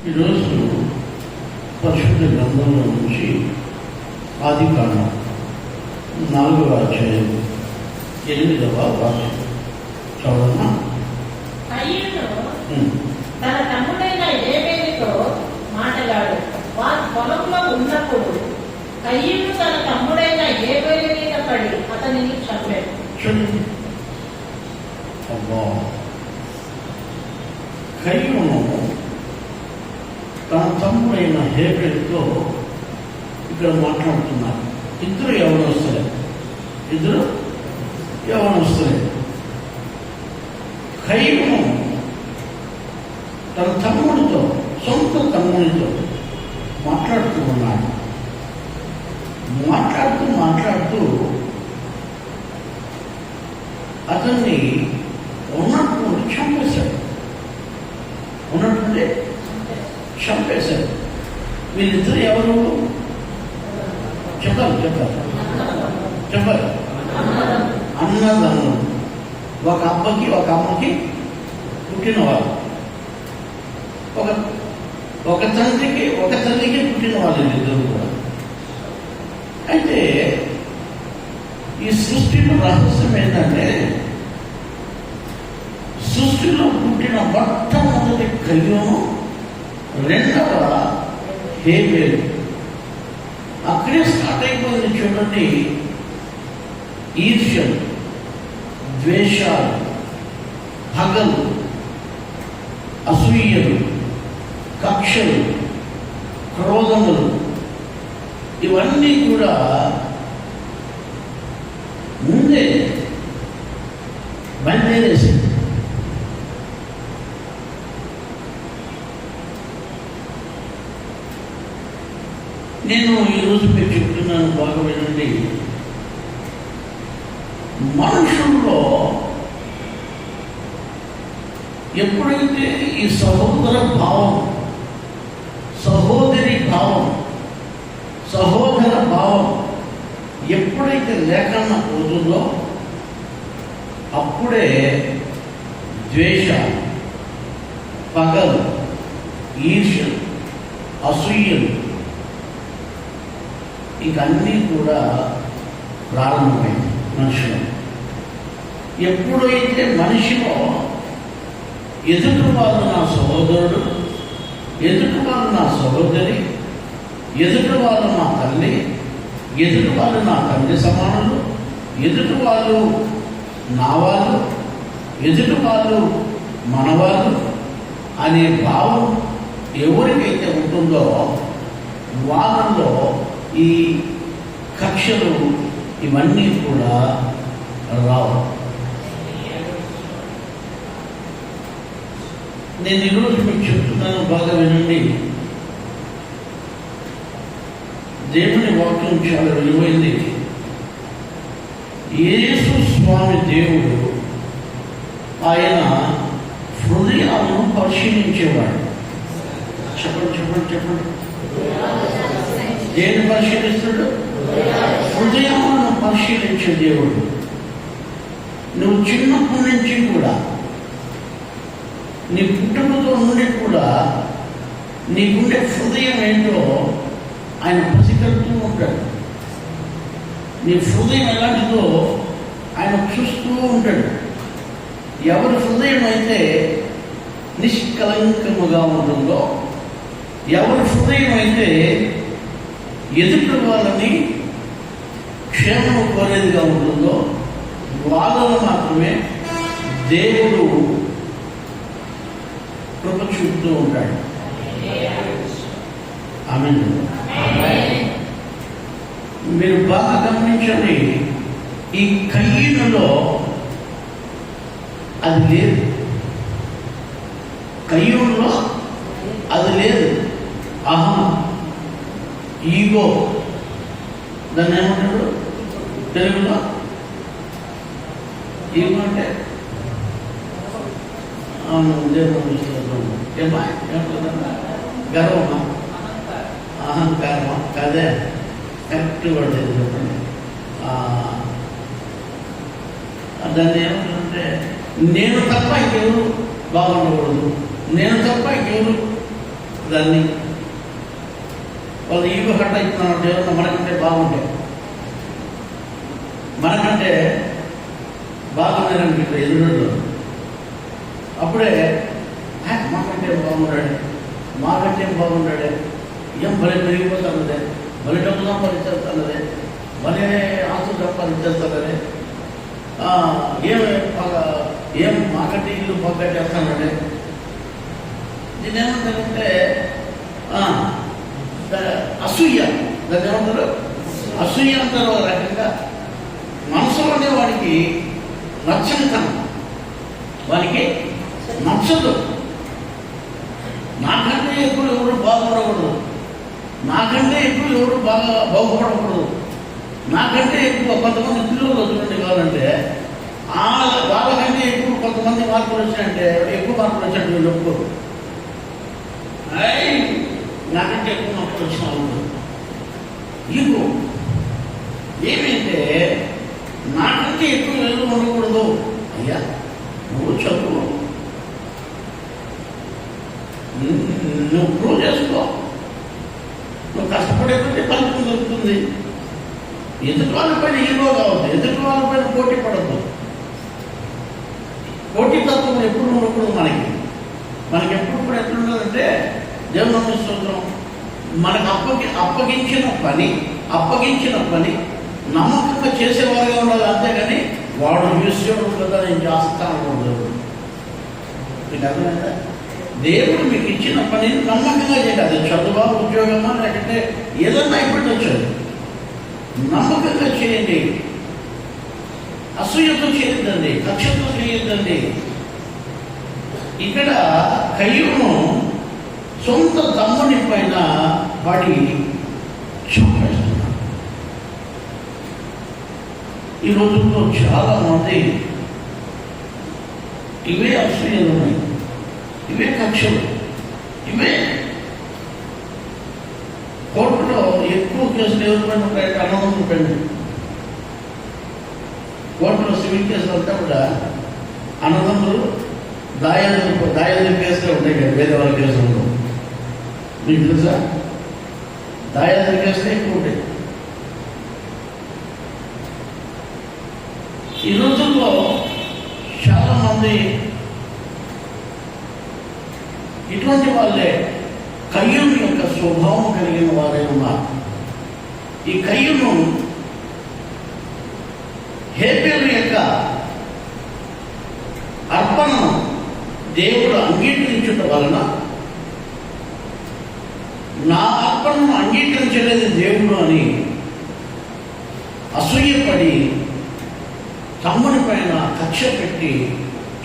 ఈరోజు పరిశుద్ధ గ్రంథంలో నుంచి ఆదికాండం 4వ అధ్యాయం 8వ వాక్యం చదవనా? కయీను తన తమ్ముడైన హేబెలుతో మాటలాడు. వారు పొలంలో ఉన్నప్పుడు కయీను తన తమ్ముడైన హేబెలు మీద పడి అతనిని చంపాడు. చూడండి, అబ్బా, కయీను తన తమ్ముడైన హేబెలుతో ఇక్కడ మాట్లాడుతున్నారు. ఇద్దరు యవనస్తులే. కయీను తన తమ్ముడితో, సొంత తమ్ముడితో మాట్లాడుతూ ఉన్నాడు. మాట్లాడుతూ అతన్ని ఉన్నట్టుండి చంపేశాడు. వీళ్ళిద్దరు ఎవరు చెప్పారు? అన్నదమ్ములు. ఒక అబ్బకి ఒక అమ్మకి పుట్టినవాళ్ళు, ఒక తండ్రికి ఒక తల్లికి పుట్టిన వాళ్ళు ఇద్దరు కూడా. అయితే ఈ సృష్టిలో రహస్యం ఏంటంటే, సృష్టిలో పుట్టిన మొట్టమొదటి కయ్యూను, రెండవ హేబెలు. అక్కడే స్టార్ట్ అయిపోయింది. చూడండి, ఈర్ష్యలు, ద్వేషాలు, పగలు, అసూయలు, కక్షలు, క్రోధములు, ఇవన్నీ కూడా ముందే బయలుదేరేసి నేను ఈరోజు మీరు చెప్తున్నాను, బాగా వినండి. మనుషుల్లో ఎప్పుడైతే ఈ సహోదర భావం, సహోదరి భావం, సహోదర భావం ఎప్పుడైతే లేకుండా పోతుందో అప్పుడే ద్వేష, పగలు, ఈర్ష్యలు, అసూయలు ఇవన్నీ కూడా ప్రారంభమైంది మనిషిలో. ఎప్పుడైతే మనిషిలో ఎదుటి వాళ్ళు నా సహోదరుడు, ఎదుటి వాళ్ళు నా సహోదరి, ఎదుటి వాళ్ళు నా తల్లి, ఎదుటి వాళ్ళు నా తండ్రి సమానులు, ఎదుటి వాళ్ళు నా వాళ్ళు, ఎదుటి వాళ్ళు మనవాళ్ళు అనే భావం ఎవరికైతే ఉంటుందో వాళ్ళలో ఈ కక్షలు ఇవన్నీ కూడా రావు. నేను ఈరోజు మీకు చెప్తున్నాను, బాగా వినండి. దేవుని వాక్యం చాలా విలువైంది. యేసు స్వామి దేవుడు ఆయన హృదయాలను పరిశీలించేవాడు. చెప్పండి. దేని పరిశీలిస్తాడు? హృదయాలను పరిశీలించే దేవుడు. నువ్వు చిన్నప్పటి నుంచి కూడా, నీ పుట్టుకతో నుండి కూడా నీకుండే హృదయం ఏంటో ఆయన పసిగడుతూ ఉంటాడు. నీ హృదయం ఎలాంటిదో ఆయన చూస్తూ ఉంటాడు. ఎవరి హృదయం అయితే నిష్కలంకముగా ఉంటుందో, ఎవరి హృదయం అయితే ఎదుటి వాళ్ళని క్షేమం కోరేదిగా ఉంటుందో వాళ్ళలో మాత్రమే దేవుడు కృప చూపుతూ ఉంటాడు. ఆమేన్. మీరు బాగా గమనించండి, ఈ కయీనులో అది లేదు. కయీనులో అది లేదు. అహం, ఈగో, దాన్ని ఏమంటాడు తెలుగులో? ఈగో అంటే గర్వమా, అహంకారమా? కాదే, కరెక్ట్ వర్డ్ చెప్పండి. దాన్ని ఏమంటారంటే నేను తప్ప ఇంకెవరు బాగుండకూడదు, నేను తప్ప ఇంకెవరు దాన్ని వాళ్ళు ఈగో హట్ట ఇస్తున్నామంటే ఏమన్నా మనకంటే బాగుంటాయి, మనకంటే బాగున్నారని ఇక్కడ ఎదురు అప్పుడే మాకంటే బాగున్నాడు, మాకంటే బాగున్నాడే, ఏం భలే పెరిగిపోతున్నదే, భలే డబ్బు సంపాదించేస్తున్నదే, భలే ఆస్తులు సంపాదించేస్తున్నదే, ఏం మాకంటే ఇల్లు పక్కట్టేస్తున్నాడే. దీని ఏమంటారంటే అసూయ, దాన్ని ఏమంటారు అసూయ అంటారు. ఒక రకంగా మనసులోనే వాడికి నచ్చనితనం, వానికి నచ్చదు. నాకంటే ఎక్కువ ఎవరు బాగుపడకూడదు, నాకంటే ఎక్కువ ఎవరు బాగుపడకూడదు, నాకంటే ఎక్కువ కొంతమంది పిల్లలు చూడండి కావాలంటే వాళ్ళకంటే ఎక్కువ కొంతమంది మార్పులు వచ్చినాయంటే ఎక్కువ మార్పులు వచ్చినట్టు వీళ్ళు ఒప్పుకోరు. నాకంటే ఎక్కువ మార్పులు వచ్చిన వాళ్ళు ఇగో ఏమంటే నాకంటే ఎక్కువ వెళ్ళు ఉండకూడదు. అయ్యా నువ్వు చదువు, నువ్వు ప్రూవ్ చేసుకో, నువ్వు కష్టపడేటువంటి ఫలితం దొరుకుతుంది. ఎదుటి వాళ్ళపైన ఈగో కావద్దు, ఎదుటి వాళ్ళపైన పోటీ పడద్దు. పోటీతత్వం ఎప్పుడు ఉండకూడదు. మనకి ఎప్పుడు కూడా ఎట్లుండదంటే దేవుని స్తోత్రం, మనకు అప్పగించిన పని నమ్మకంగా చేసేవారుగా ఉండాలి. అంతేగాని వాడు విషయం కదా నేను చేస్తాను ఉండదు. మీకు అర్థమైందా? దేవుడు మీకు ఇచ్చిన పనిని నమ్మకంగా చేయాలి. అది చదువా, ఉద్యోగమా, లేకపోతే ఏదన్నా ఇప్పుడు వచ్చాడు, నమ్మకంగా చేయండి. అసూయతో చేయొద్దండి, కక్షతో చేయొద్దండి. ఇక్కడ కయ్యూను సొంత తమ్ముని పైన పడి చంపేస్తున్నాడు. ఈ రోజుల్లో చాలా మంది ఇవే అసూయలు ఉన్నాయి, ఇవే కక్షలు, ఇవే కోర్టులో ఎక్కువ కేసులు ఎవరి పైన ఉంటాయంటే అన్నదమ్ముల పైన. కోర్టులో సివిల్ కేసులు అంతా కూడా అన్నదమ్ములు దాయాది కేసులే ఉంటాయి కదా, వేరే వాళ్ళ కేసులు మీకు తెలుసా? దాయాది కేసులే ఎక్కువ ఉంటాయి. ఈ రోజుల్లో చాలా మంది ఇటువంటి వాళ్ళే కయ్యూను యొక్క స్వభావం కలిగిన వారే ఉన్నారు. ఈ కయ్యూను హేబెలు యొక్క అర్పణను దేవుడు అంగీకరించుట వలన, నా అర్పణను అంగీకరించలేదు దేవుడు అని అసూయపడి తమ్ముని పైన కక్ష పెట్టి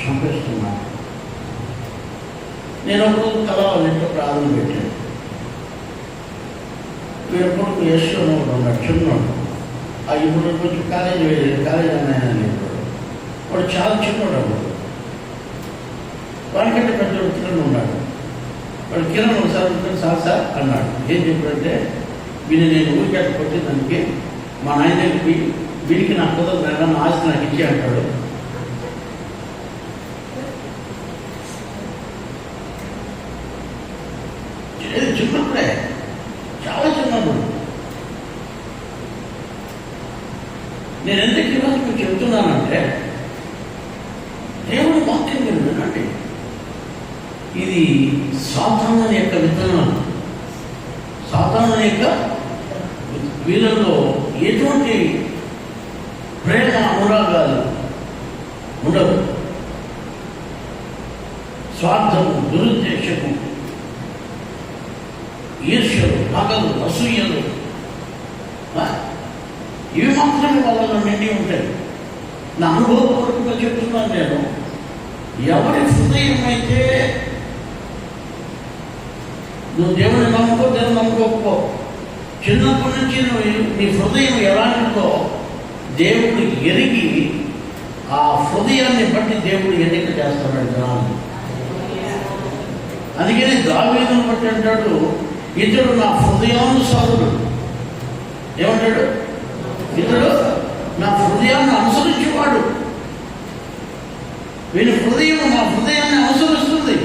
చంపేస్తున్నాను. నేను అప్పుడు కలవాలంటే ప్రార్థన పెట్టాను. వీరప్పుడు యశ్వను ఉన్నాడు, చిన్నాడు. ఇప్పుడు కొంచెం కాలేజీ అన్నాయని వాడు చాలా చిన్నవాడు. అప్పుడు వాడికంటే పెద్ద కిరణ్ ఉన్నాడు. వాడు కిరణ్ ఒకసారి సార్ అన్నాడు. ఏం చెప్పాడంటే, వీడిని నేను ఊరికే కొట్టిందానికి మా నాయనకి వీడికి నాకు కుదరదు, నా ఆస్తి నాకు ఇచ్చే అంటాడు. చిన్నప్పుడే, చాలా చిన్నప్పుడు. నేను ఎందుకు ఈరోజు మీకు చెబుతున్నానంటే, దేవుడి వాక్యం మీరు వినండి. ఇది సాతాను యొక్క విత్తనం. సాతాను యొక్క వీళ్ళలో ఎటువంటి ప్రేమ అనురాగాలు ఉండవు. స్వార్థము, దురుద్దేశము, ఈర్ష్యలు, పగలు, అసూయలు, ఇవి మాత్రమే వాళ్ళలో నిండి ఉంటాయి. నా అనుభవపూర్వకంగా చెప్తున్నాను నేను. ఎవరి హృదయం అయితే నువ్వు దేవుని నమ్ముకో, దేవుని నమ్ముకోకపో, చిన్నప్పటి నుంచి నువ్వు నీ హృదయం ఎలాంటిదో దేవుడు ఎరిగి ఆ హృదయాన్ని బట్టి దేవుడు ఎన్నిక చేస్తున్నాడు జనాన్ని. అందుకని దావీదును బట్టి అంటాడు, ఇతడు నా హృదయానుసారుడు. ఏమంటాడు? ఇతడు నా హృదయాన్ని అనుసరించేవాడు. వీని హృదయం నా హృదయాన్ని అనుసరిస్తుంది.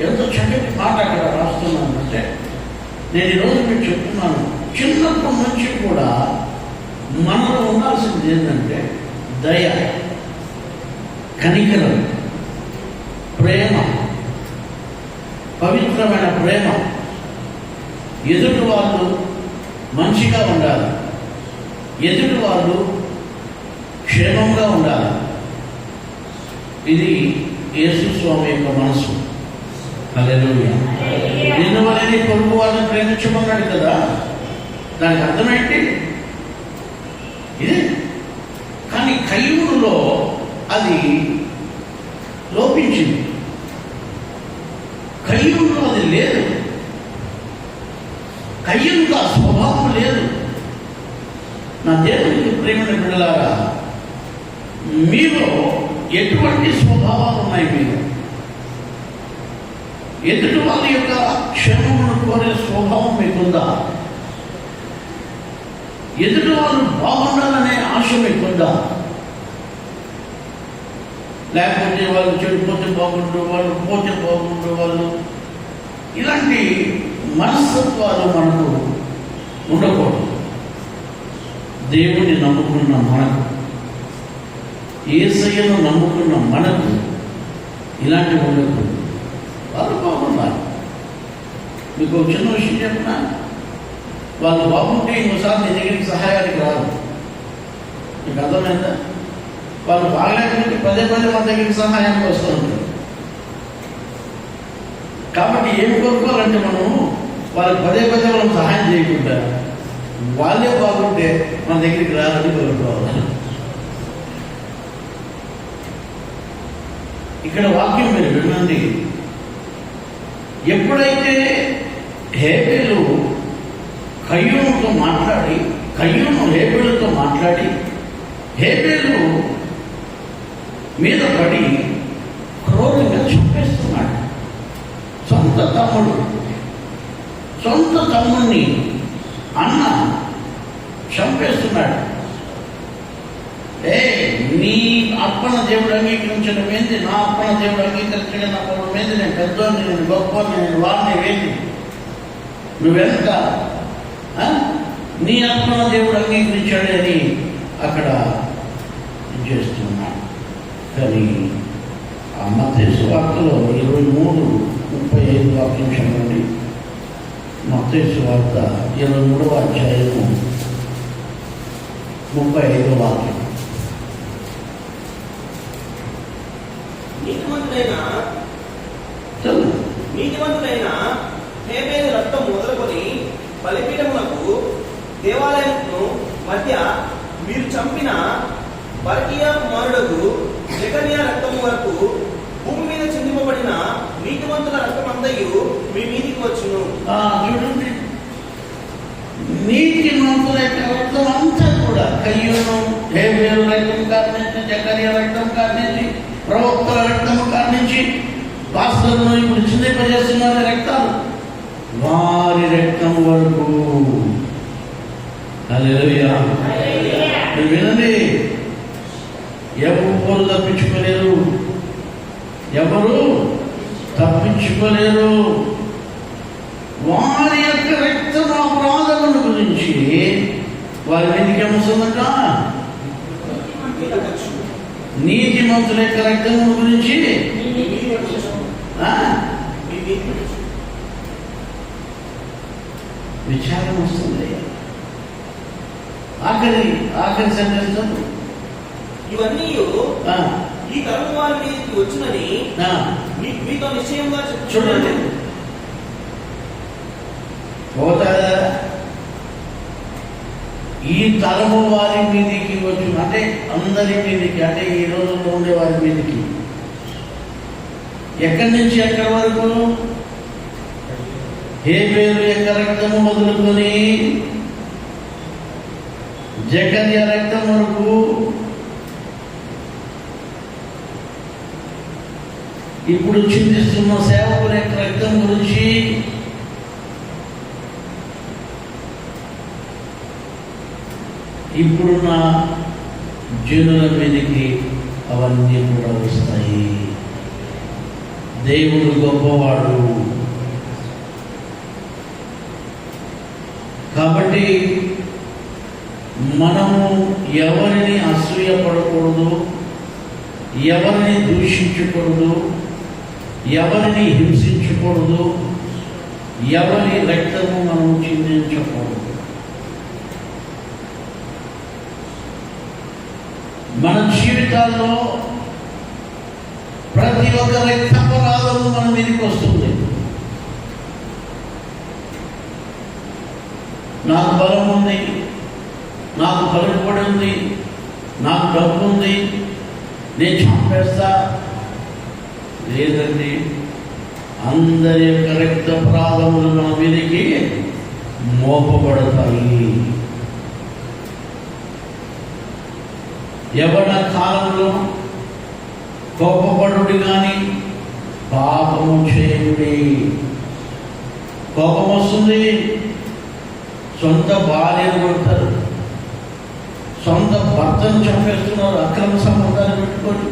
ఎంత చక్కటి మాట అక్కడ రాస్తున్నానంటే, నేను ఈరోజు మీకు చెప్తున్నాను, చిన్నప్పటి నుంచి కూడా మనలో ఉండాల్సింది ఏంటంటే దయ, కనికరం, ప్రేమ, పవిత్రమైన ప్రేమ. ఎదుటి వాళ్ళు మంచిగా ఉండాలి, ఎదుటి వాళ్ళు క్షేమంగా ఉండాలి. ఇది యేసు స్వామి యొక్క మనసు. హల్లెలూయా. నిన్ను వలె పొరుగు వాళ్ళని ప్రేమించమన్నాడు కదా, దానికి అర్థమేంటి? ఇదే. కానీ కయ్యూనులో అది లోపించింది, కయ్యూనులో అది లేదు, కయ్యూనులో ఆ స్వభావం లేదు. నా దేవునికి ప్రేమని బిడ్డలారా, మీలో ఎటువంటి స్వభావాలు ఉన్నాయి? మీరు ఎదుటి వాళ్ళ యొక్క క్షేమమును కోరే స్వభావం మీకుందా? ఎదుటి వాళ్ళు బాగుండాలనే ఆశ మీకుందా? లేకపోతే వాళ్ళు చెడిపోతే బాగుండు, వాళ్ళు పోతే బాగుండు, వాళ్ళు ఇలాంటి మనస్తత్వాలు మనకు ఉండకూడదు. దేవుని నమ్ముకున్న మనకు, యేసయ్యను నమ్ముకున్న మనకు ఇలాంటివి ఉండకూడదు. వాళ్ళు బాగున్నారు. మీకు ఒక చిన్న విషయం చెప్పినా, వాళ్ళు బాగుంటే ఇంకోసారి నీ దగ్గరికి సహాయానికి రాదు. మీకు అర్థమైందా? వాళ్ళు బాగలేకపోతే పదే మన దగ్గరికి సహాయానికి వస్తూ ఉంటారు. కాబట్టి ఏం కోరుకోవాలంటే మనం వాళ్ళకి పదే మనం సహాయం చేయకుండా వాళ్ళే బాగుంటే మన దగ్గరికి రాదని కోరుకోవాలి. ఇక్కడ వాక్యం మీరు వినండి. ఎప్పుడైతే హేబేలు కయ్యూనుతో మాట్లాడి, కయ్యూను హేబేలుతో మాట్లాడి హేబేలు మీద పడి క్రూరంగా చంపేస్తున్నాడు. సొంత తమ్ముడిని అన్న చంపేస్తున్నాడు. నీ అర్పణ దేవుడు అంగీకరించడం ఏంది, నా అర్పణ దేవుడు అంగీకరించడం నాకు ఏంది, నేను పెద్దోని, నేను గొప్పని, నేను వాడిని ఏంది, నువ్వెంత నీ అర్పణ దేవుడు అంగీకరించాడని అక్కడ చేస్తున్నాడు. కానీ ఆ మత్తయి సువార్తలో 23:35 వాక్యం చదవండి. మత్తయి సువార్త 23వ అధ్యాయము 35వ వాక్యం. నీతిమంతుడైన హేబేలు రక్తం మొదలుకొని బలిపీఠమునకు దేవాలయమును మధ్య మీరు చంపిన బరకీయ కుమారుడకు జెకర్యా రక్తము వరకు భూమి మీద చిందింపబడిన నీతిమంతుల రక్తమంతయు మీ మీదికి వచ్చును. చూడండి, నీతిమంతుల యొక్క రక్తం అంతా కూడా కయ్యూను, హేబేలు రక్తం కారణించి, జెకర్యా రక్తం కారణించి, ప్రవక్తల రక్తము కారణించి, పాస్టర్ను ఇప్పుడు చిందింపజేస్తున్న రక్తాలు, వారి రక్తం వరకు. హల్లెలూయా. వినండి, ఎవరు తప్పించుకోలేరు, ఎవరు తప్పించుకోలేరు. వారి యొక్క రక్తం అపరాధముల గురించి వారి మీదకి ఏమొస్తుందట? నీతిమంతుల యొక్క రక్తముల గురించి విచారం వస్తుంది. ఆఖరి సందేశం ఇవన్నీ ఈ తరము వారి మీదకి వచ్చినని మీతో నిశ్చయంగా చూడండి. పోతాదా? ఈ తరము వారి మీదకి వచ్చి, అంటే అందరి మీదకి, అంటే ఈ రోజుల్లో ఉండే వారి మీదకి. ఎక్కడి నుంచి ఎక్కడి వరకు? హేబేలు యొక్క రక్తము మొదలుకొని జెకర్యా రక్తం వరకు, ఇప్పుడు చింతిస్తున్న సేవకుల యొక్క రక్తం గురించి, ఇప్పుడున్న జనుల మీదకి అవన్నీ కూడా వస్తాయి. దేవుడు గొప్పవాడు. కాబట్టి మనము ఎవరిని అసూయపడకూడదు, ఎవరిని దూషించకూడదు, ఎవరిని హింసించకూడదు, ఎవరి రక్తము మనం చిందించకూడదు. మన జీవితాల్లో ప్రతి ఒక్క రక్తాపరాధము మన మీదకి వస్తుంది. నాకు బలం ఉంది, నాకు పలుకుబడి ఉంది, నాకు డబ్బు ఉంది, నేను చంపేస్తా. లేదండి, అందరి యొక్క రక్తాపరాధములు మన మీదకి మోపబడతాయి. యవ్వన కాలంలో కోపపడుడి కానీ పాపము చేయుడి. కోపం వస్తుంది, సొంత భార్యను కొడతారు, సొంత భర్తను చంపేస్తున్నారు, అక్రమ సంబంధాలు పెట్టుకొని.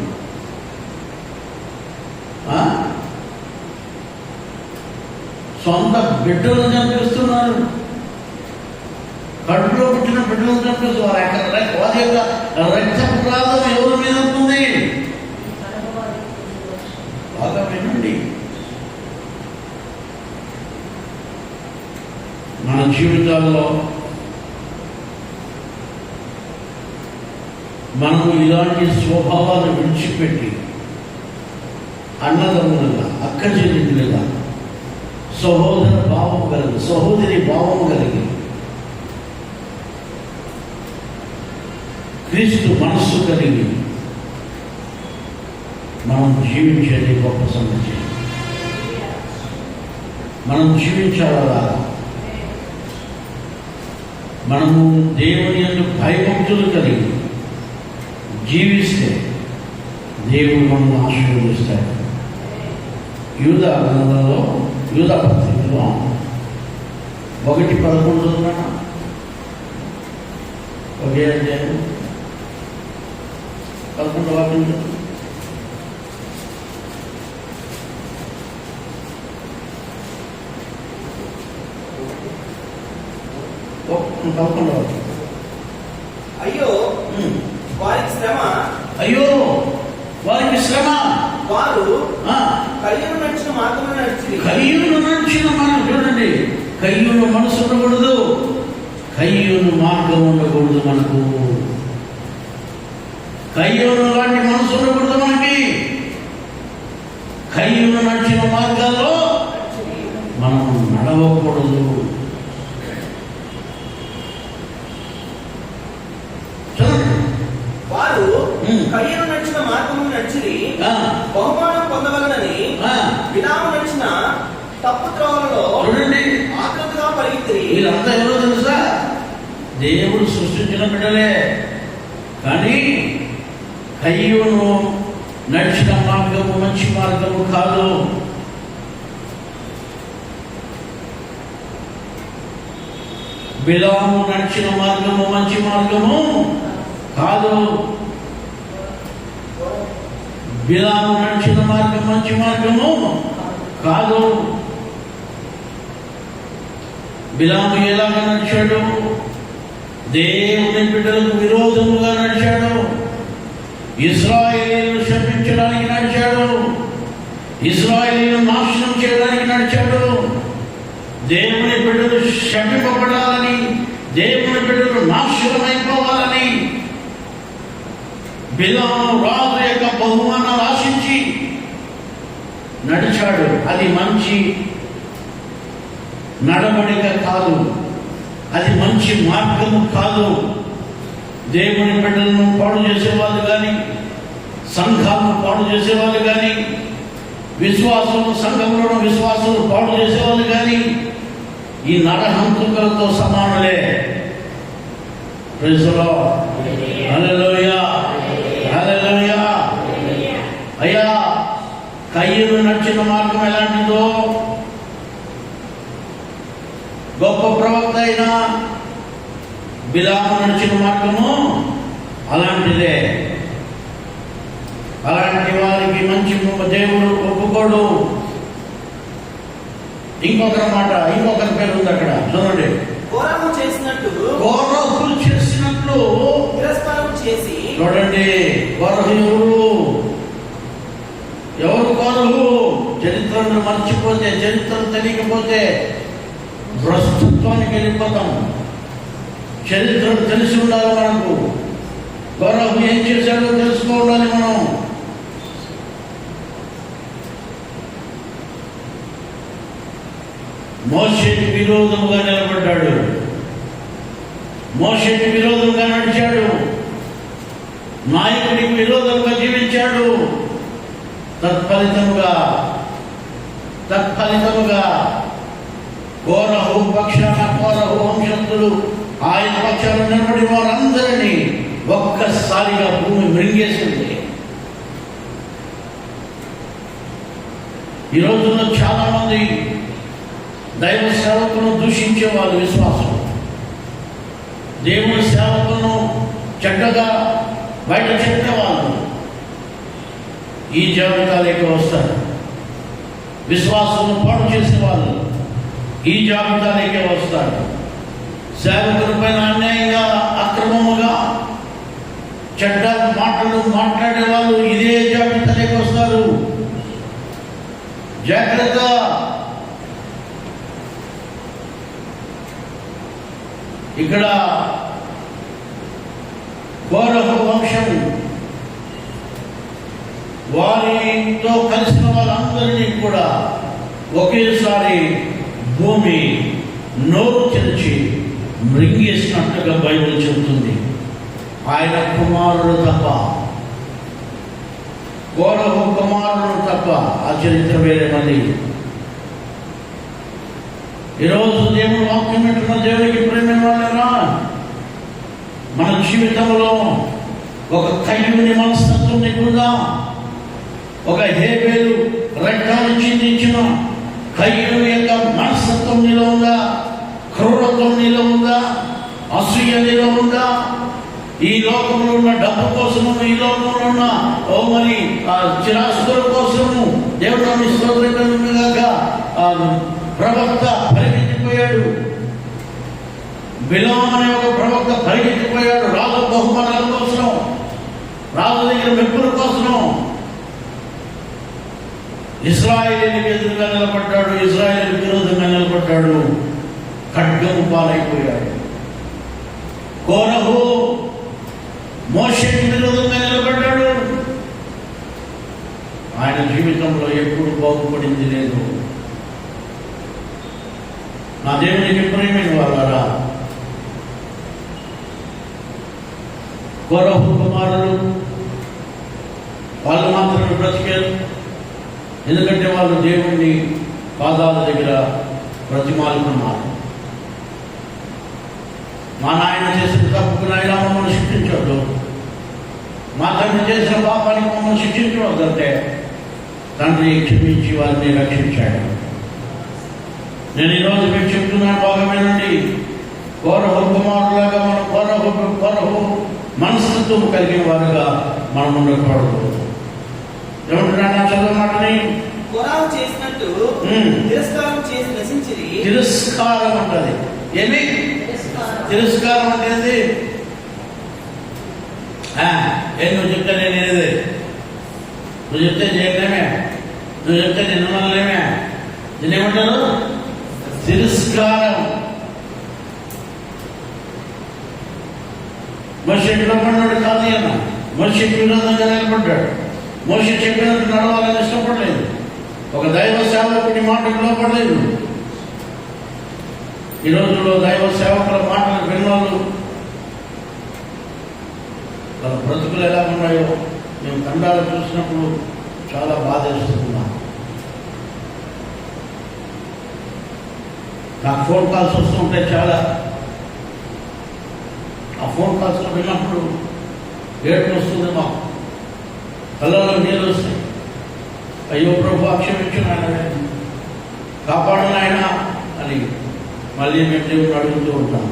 సొంత బిడ్డలను చంపేస్తున్నారు, కడుపులో పుట్టిన బిడ్డలను చంపేస్తున్నారు. వారి యొక్క రక్తప్రాధం ఎవరి మీద ఉంటుంది? బాగా వినండి. మన జీవితాల్లో మనము ఇలాంటి స్వభావాలు విడిచిపెట్టి అన్నదమ్ములుగా, అక్క చెల్లెళ్ళుగా, సహోదర భావం కలిగి, సహోదరి భావం కలిగి, క్రీస్తు మనస్సు కలిగి మనం జీవించేది గొప్ప సంగతి. మనం జీవించాలా? మనము దేవుని యందు భయభక్తులు కలిగి జీవిస్తే దేవుడు మనల్ని ఆశీర్వదిస్తాడు. యూదా గ్రంథంలో, యూదా పత్రికలో 1:11 ఒకే అధ్యాయం 11వ వాక్యం. అయ్యో వారికి శ్రమ, అయ్యో వారికి శ్రమ. వారు కయ్యూను నడిచిన మార్గంలో నడిచి. కయ్యూను నడిచిన మనం చూడండి, కయ్యూను మనసు ఉండకూడదు, కయ్యూను మార్గం ఉండకూడదు. మనకు కయ్యూను లాంటి మనసు ఉండకూడదు. మనకి కయ్యూను నడిచిన మార్గాల్లో మనం నడవకూడదు. వారు కయ్యూను నడిచిన మార్గంలో నడిచి బహుమానం పొందవలనని బిలాము నడిచిన తప్పు త్రోవలలో చూడండి ఆకృతిగా పరిగెత్తిరి. వీళ్ళంతా ఎవరో తెలుసా? దేవుడు సృష్టించిన బిడ్డలే. కానీ కయ్యూను నడిచిన మార్గము మంచి మార్గము కాదు. బిలాము నడిచిన మార్గము మంచి మార్గము కాదు. బిలాము నడిచిన మార్గం మంచి మార్గము కాదు. బిలాము ఎలాగ నడిచాడు? దేవుని బిడ్డలకు విరోధముగా నడిచాడు. ఇశ్రాయేలీయులను శపించడానికి నడిచాడు. ఇశ్రాయేలీయులను నాశనం చేయడానికి నడిచాడు. దేవుని బిడ్డలు శపింపబడాలని, దేవుని బిడ్డలు నాశనమైపోవాలని బిలాము రాజు యొక్క బహుమానాలు ఆశించి నడిచాడు. అది మంచి నడవడిక కాదు, అది మంచి మార్గము కాదు. దేవుని బిడ్డలను పాడు చేసేవాళ్ళు కానీ, సంఘాలను పాడు చేసేవాళ్ళు కానీ, విశ్వాసులు సంఘంలో విశ్వాసులు పాడు చేసేవాళ్ళు కానీ ఈ నరహంతకులతో సమానులే. Praise the lord. Hallelujah, hallelujah. అయ్యా, కయ్యూను నడిచిన మార్గం ఎలాంటిదో గొప్ప ప్రవక్త అయిన బిలాము నడిచిన మార్గము అలాంటిదే. అలాంటి వారికి మంచి దేవుడు ఒప్పుకోడు. ఇంకొకరి పేరు ఉంది అక్కడ, చూడండి. కోరహు చేసినట్టు తిరస్కారం చేసి. చూడండి, కోరహు ఎవరు కోరహు? చరిత్రను మర్చిపోతే, చరిత్రను తెలియకపోతే భ్రష్టత్వానికి వెళ్ళిపోతాం. చరిత్రను తెలిసి ఉండాలి మనకు. కోరహు ఏం చేశాడో తెలుసుకోవాలి మనం. మోషేకి విరోధముగా నిలబడ్డాడు, మోషేకి విరోధంగా నడిచాడు, నాయకుడికి విరోధంగా జీవించాడు. తత్ఫలితముగా కోరహు పక్షాన, కోరహు వంశస్థులు ఆయన పక్షాన నిలబడి వారందరినీ ఒక్కసారిగా భూమి మృంగేసింది. ఈ రోజుల్లో చాలా మంది దైవ సేవకులను దూషించే వాళ్ళు, విశ్వాసం దేవుని సేవకులను చెడ్డగా బయట చెప్పేవాళ్ళు ఈ జాబితాలోకి వస్తారు. విశ్వాసం పాడు చేసేవాళ్ళు ఈ జాబితాలోకి వస్తారు. సేవకుల పైన అన్యాయంగా, అక్రమముగా చెడ్డ మాటలు మాట్లాడే వాళ్ళు ఇదే జాబితాలోకి వస్తారు. జాగ్రత్త. ఇక్కడ కోరహు వంశం వారితో కలిసిన వాళ్ళందరినీ కూడా ఒకేసారి భూమి నోరు తెరిచి మృంగేసినట్టుగా బైబిల్ చెబుతుంది. ఆయన కుమారుడు తప్ప, కోరహు కుమారుడు తప్ప ఆ చరిత్ర వేరే. మళ్ళీ ఈరోజు దేవుడు వాక్యం వింటున్న దేవునికి ప్రేమైన వాళ్ళరా, మన జీవితంలో ఒక కయ్యూని మనస్తత్వం నీకుందా? ఒక హేబేలు రక్తాన్ని చిందించిన కయ్యూని యొక్క మనస్తత్వం నీలో ఉందా? క్రూరత్వం నీలో ఉందా? అసూయ నీలో ఉందా? ఈ లోకంలో ఉన్న డబ్బు కోసము, ఈ లోకంలో ఉన్న మరి చిరాస్తుల కోసము దేవుడు స్తోత్రగాక ప్రవక్త పరిగెత్తిపోయాడు. బిలాము అనే ఒక ప్రవక్త పరిగెత్తిపోయాడు రాజు బహుమానాల కోసం, రాజు దగ్గర మెప్పుల కోసం. ఇశ్రాయేలుకి ఎదురుగా నిలబడ్డాడు, ఇశ్రాయేలు విరోధంగా నిలబడ్డాడు, ఖడ్గము పాలైపోయాడు. కోరహు మోషేకి విరోధంగా నిలబడ్డాడు. ఆయన జీవితంలో ఎప్పుడు బాగుపడింది లేదు. నా దేవునికి ప్రేమైన వాళ్ళరా, కోరహు కుమారులు వాళ్ళు మాత్రమే బ్రతికారు. ఎందుకంటే వాళ్ళు దేవుణ్ణి పాదాల దగ్గర బ్రతిమాలుకున్నారు. మా నాయన చేసిన తప్పుకు నాయన మమ్మల్ని శిక్షించవద్దు, మా తండ్రి చేసిన పాపానికి మమ్మల్ని శిక్షించవద్దంటే తండ్రి క్షమించి వారిని రక్షించాడు. నేను ఈరోజు మీకు చెప్తున్నాను, బాగా వినండి. కోరహు కుమారులాగా మనం కోరహు మనస్తత్వం కలిగిన వారుగా మనం ఉండకూడదు. ఏమంటున్నా చదువు మాటని? కోరహు చేసినట్టు తిరస్కారం చేసి నశించిరి. తిరస్కారం అంటది. ఏమి తిరస్కారం అంటే? నువ్వు చెప్తే నేనేది, నువ్వు చెప్తే చేయలేమే, నువ్వు చెప్తే నేను అనలేమే. దీన్ని ఏమంటారు? తిరస్కారం. మోషేకి లోపడ్డాడు కాదు అన్న, మోషేకి విరోధంగా నిలబడ్డాడు. మోషే చెప్పినట్టు నడవాలని ఇష్టపడలేదు, ఒక దైవ సేవకుడి మాటకు లోపడలేదు. ఈ రోజుల్లో దైవ సేవకుల మాటలు విన్నవాళ్ళు వాళ్ళ బ్రతుకులు ఎలా ఉన్నాయో మేము తండాలు చూసినప్పుడు చాలా బాధేస్తున్నాం. నాకు ఫోన్ కాల్స్ వస్తుంటే చాలా, ఆ ఫోన్ కాల్స్లో విన్నప్పుడు ఏడుపు వస్తుంది, మాకు కళ్ళలో నీళ్ళు వస్తాయి. అయ్యో ప్రభు క్షమించు నాయన, కాపాడు నాయన అని మళ్ళీ మేము దేవుడు అడుగుతూ ఉంటాం.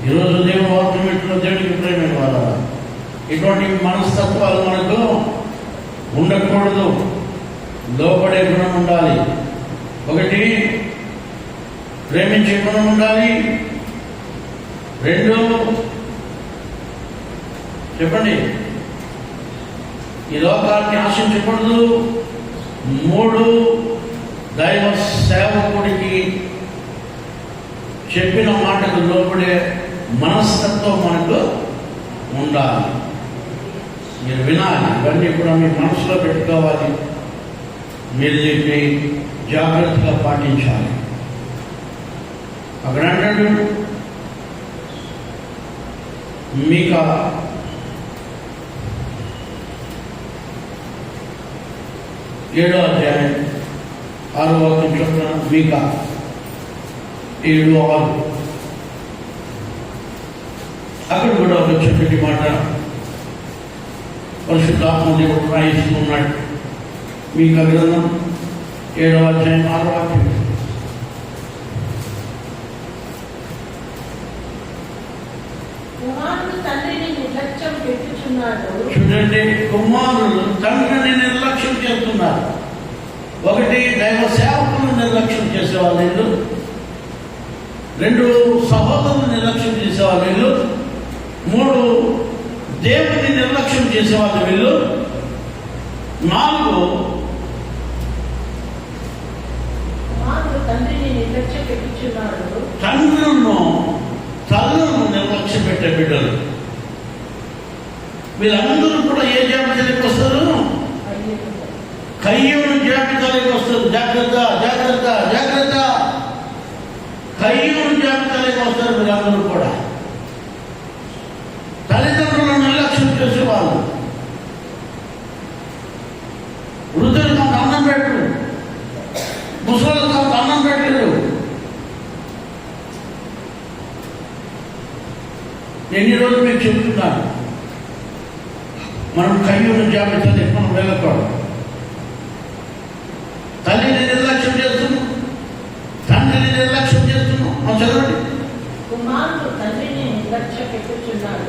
ఈరోజు దేవుడు వాక్యం వింటున్న దేవుడికి ప్రేమైన వాళ్ళ ఇటువంటి మనస్తత్వాలు మనకు ఉండకూడదు, లోబడే గుణం ఉండాలి. ఒకటి, ప్రేమించే గుణం ఉండాలి. రెండు, చెప్పండి, ఈ లోకాన్ని ఆశించకూడదు. మూడు, దైవ సేవకుడికి చెప్పిన మాటకు లోబడే మనస్తత్వం మనకు ఉండాలి. మీరు వినాలి, ఇవన్నీ కూడా మీ మనసులో పెట్టుకోవాలి. మీరు దీన్ని జాగ్రత్తగా పాటించాలి. అక్కడ అంటాడు, మీకా 7వ అధ్యాయం 6వ వాక్యం చొప్పున, మీకా 7:6. అక్కడ కూడా ఒక చక్కటి మాట పరిశుద్ధాత్మ దేవుడు రాయిస్తున్నాడు. మీకా గ్రంథం 7వ అధ్యాయం 6వ వాక్యం. చూడండి, కుమారులు తండ్రిని నిర్లక్ష్యం చేస్తున్నారు. ఒకటి, దైవ సేవకులను నిర్లక్ష్యం చేసేవాళ్ళు వీళ్ళు. రెండు, సహోదరులు నిర్లక్ష్యం చేసేవాళ్ళు వీళ్ళు. మూడు, దేవుని నిర్లక్ష్యం చేసేవాళ్ళు వీళ్ళు. నాలుగు, తండ్రులను తల్లులను నిర్లక్ష్యం పెట్టే బిడ్డలు. వీళ్ళందరూ కూడా ఏ జాబితాలోకి వస్తారు? కయ్యూను జాబితాలోకి వస్తారు. జాగ్రత్త, జాగ్రత్త, జాగ్రత్త. కయ్యూను జాబితాలోకి వస్తారు వీళ్ళందరూ కూడా. తల్లిదండ్రులను నిర్లక్ష్యం చేసేవాళ్ళు. వృద్ధులకు అంత అన్నం పెట్టరు, ముసలకు అంత అన్నం పెట్టరు. ఎన్ని రోజులు మీకు చెబుతున్నాను, మనం కయ్యూను జాబితాలో మనం వెళ్ళకూడదు. తల్లిని నిర్లక్ష్యం చేస్తున్నాం, తండ్రిని నిర్లక్ష్యం చేస్తున్నాం. మనం చదవండి. కుమారుడు తండ్రిని నిర్లక్ష్య పెట్టుచున్నాడు,